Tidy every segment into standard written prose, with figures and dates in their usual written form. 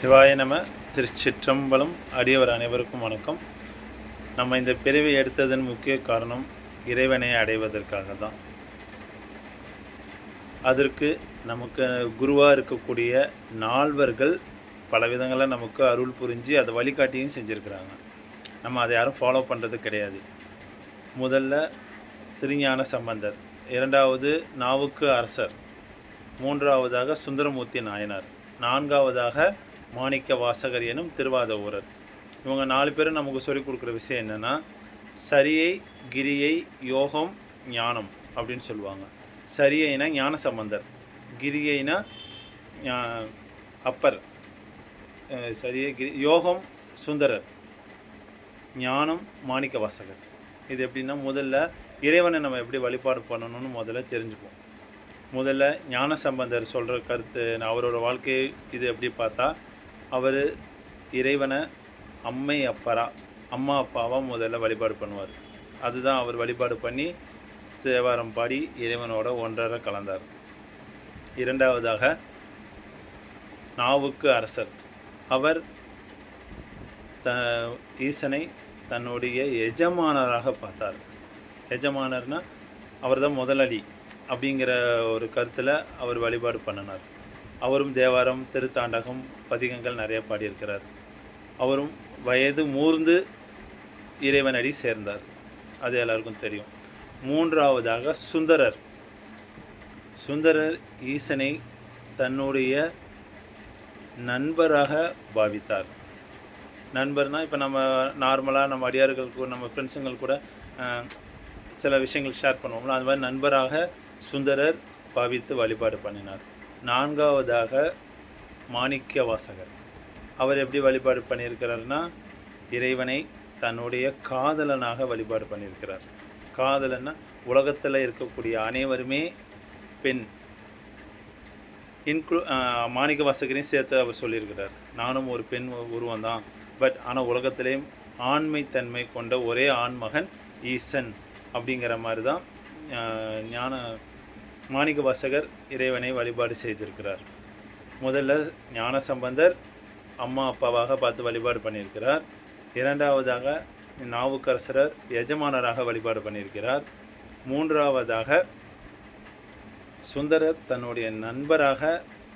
சிவாய நம. திருச்சிற்றம்பலம். அடியவர் அனைவருக்கும் வணக்கம். நம்ம இந்த பிறவி எடுத்ததன் முக்கிய காரணம் இறைவனை அடைவதற்காக தான். அதற்கு நமக்கு குருவாக இருக்கக்கூடிய நால்வர்கள் பல விதங்களில் நமக்கு அருள் புரிஞ்சு அதை வழிகாட்டியும் செஞ்சுருக்கிறாங்க. நம்ம அதை யாரும் ஃபாலோ பண்ணுறது கிடையாது. முதல்ல திருஞான சம்பந்தர், இரண்டாவது நாவுக்கு அரசர், மூன்றாவதாக சுந்தரமூர்த்தி நாயனார், நான்காவதாக மாணிக்க வாசகர் எனும் திருவாத ஊரர். இவங்க 4 பேரும் நமக்கு சொல்லிக் கொடுக்குற விஷயம் என்னென்னா, சரியை, கிரியை, யோகம், ஞானம் அப்படின்னு சொல்லுவாங்க. சரியைனா ஞான சம்பந்தர், கிரியைனா அப்பர், சரியை கிரி, யோகம் சுந்தரர், ஞானம் மாணிக்க வாசகர். இது எப்படின்னா, முதல்ல இறைவனை நம்ம எப்படி வழிபாடு பண்ணணும்னு முதல்ல தெரிஞ்சுப்போம். முதல்ல ஞான சம்பந்தர் சொல்கிற கருத்து, அவரோட வாழ்க்கையை இது எப்படி பார்த்தா, அவர் இறைவனை அம்மை அப்பரா, அம்மா அப்பாவாக முதல்ல வழிபாடு பண்ணுவார். அதுதான் அவர் வழிபாடு பண்ணி தேவாரம் பாடி இறைவனோட ஒன்றரை கலந்தார். இரண்டாவதாக நாவுக்கு அரசர், அவர் ஈசனை தன்னுடைய எஜமானராக பார்த்தார். எஜமானர்னா அவர் தான் முதலாளி அப்படிங்கிற ஒரு கருத்தில் அவர் வழிபாடு பண்ணினார். அவரும் தேவாரம், திருத்தாண்டகம், பதிகங்கள் நிறைய பாடியிருக்கிறார். அவரும் வயது மூர்ந்து இறைவனடி சேர்ந்தார். அது எல்லாருக்கும் தெரியும். மூன்றாவதாக சுந்தரர். சுந்தரர் ஈசனை தன்னுடைய நண்பராக பாவித்தார். நண்பர்னால் இப்போ நம்ம நார்மலாக நம்ம அடியார்களுக்கு, நம்ம ஃப்ரெண்ட்ஸுங்கள் கூட சில விஷயங்கள் ஷேர் பண்ணுவோம்ல, அந்த மாதிரி நண்பராக சுந்தரர் பாவித்து வழிபாடு பண்ணினார். நான்காவதாக மாணிக்க வாசகர். அவர் எப்படி வழிபாடு பண்ணியிருக்கிறார்னா, இறைவனை தன்னுடைய காதலனாக வழிபாடு பண்ணியிருக்கிறார். காதலன்னா உலகத்தில் இருக்கக்கூடிய அனைவருமே பெண், மாணிக்க வாசகரையும் சேர்த்து அவர் சொல்லியிருக்கிறார். நானும் ஒரு பெண் உருவம் தான், பட் ஆனால் உலகத்திலேயும் ஆண்மைத்தன்மை கொண்ட ஒரே ஆண்மகன் ஈசன் அப்படிங்கிற மாதிரி தான் மாணிக்க வாசகர் இறைவனை வழிபாடு செய்திருக்கிறார். முதல்ல ஞான சம்பந்தர் அம்மா அப்பாவாக பார்த்து வழிபாடு பண்ணியிருக்கிறார். இரண்டாவதாக நாவுக்கரசர் எஜமானராக வழிபாடு பண்ணியிருக்கிறார். மூன்றாவதாக சுந்தரர் தன்னுடைய நண்பராக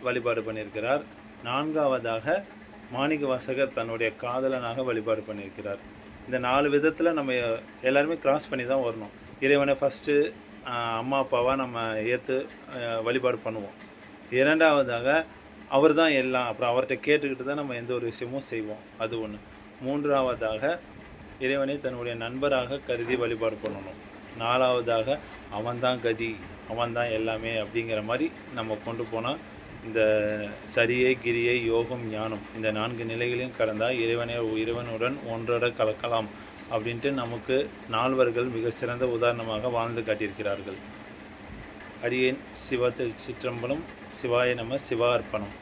வழிபாடு பண்ணியிருக்கிறார். நான்காவதாக மாணிக்க வாசகர் தன்னுடைய காதலனாக வழிபாடு பண்ணியிருக்கிறார். இந்த 4 விதத்தில் நம்ம எல்லாருமே கிராஸ் பண்ணி தான் வரணும். இறைவனை ஃபஸ்ட்டு அம்மா அப்பாவாக நம்ம ஏற்று வழிபாடு பண்ணுவோம். இரண்டாவதாக அவர் தான் எல்லாம், அப்புறம் அவர்கிட்ட கேட்டுக்கிட்டு தான் நம்ம எந்த ஒரு விஷயமும் செய்வோம். அது ஒன்று. மூன்றாவதாக இறைவனை தன்னுடைய நண்பராக கருதி வழிபாடு பண்ணணும். நாலாவதாக அவன்தான் கதி, அவன்தான் எல்லாமே அப்படிங்கிற மாதிரி நம்ம கொண்டு போனால் இந்த சரியை, கிரியை, யோகம், ஞானம் இந்த 4 நிலைகளையும் கடந்தால் இறைவனுடன் ஒன்றரை கலக்கலாம் அப்படின்ட்டு நமக்கு நால்வர்கள் மிக சிறந்த உதாரணமாக வாழ்ந்து காட்டியிருக்கிறார்கள். அடியேன் சிவ திருச்சிற்றம்பலம். சிவாய நம. சிவார்ப்பணம்.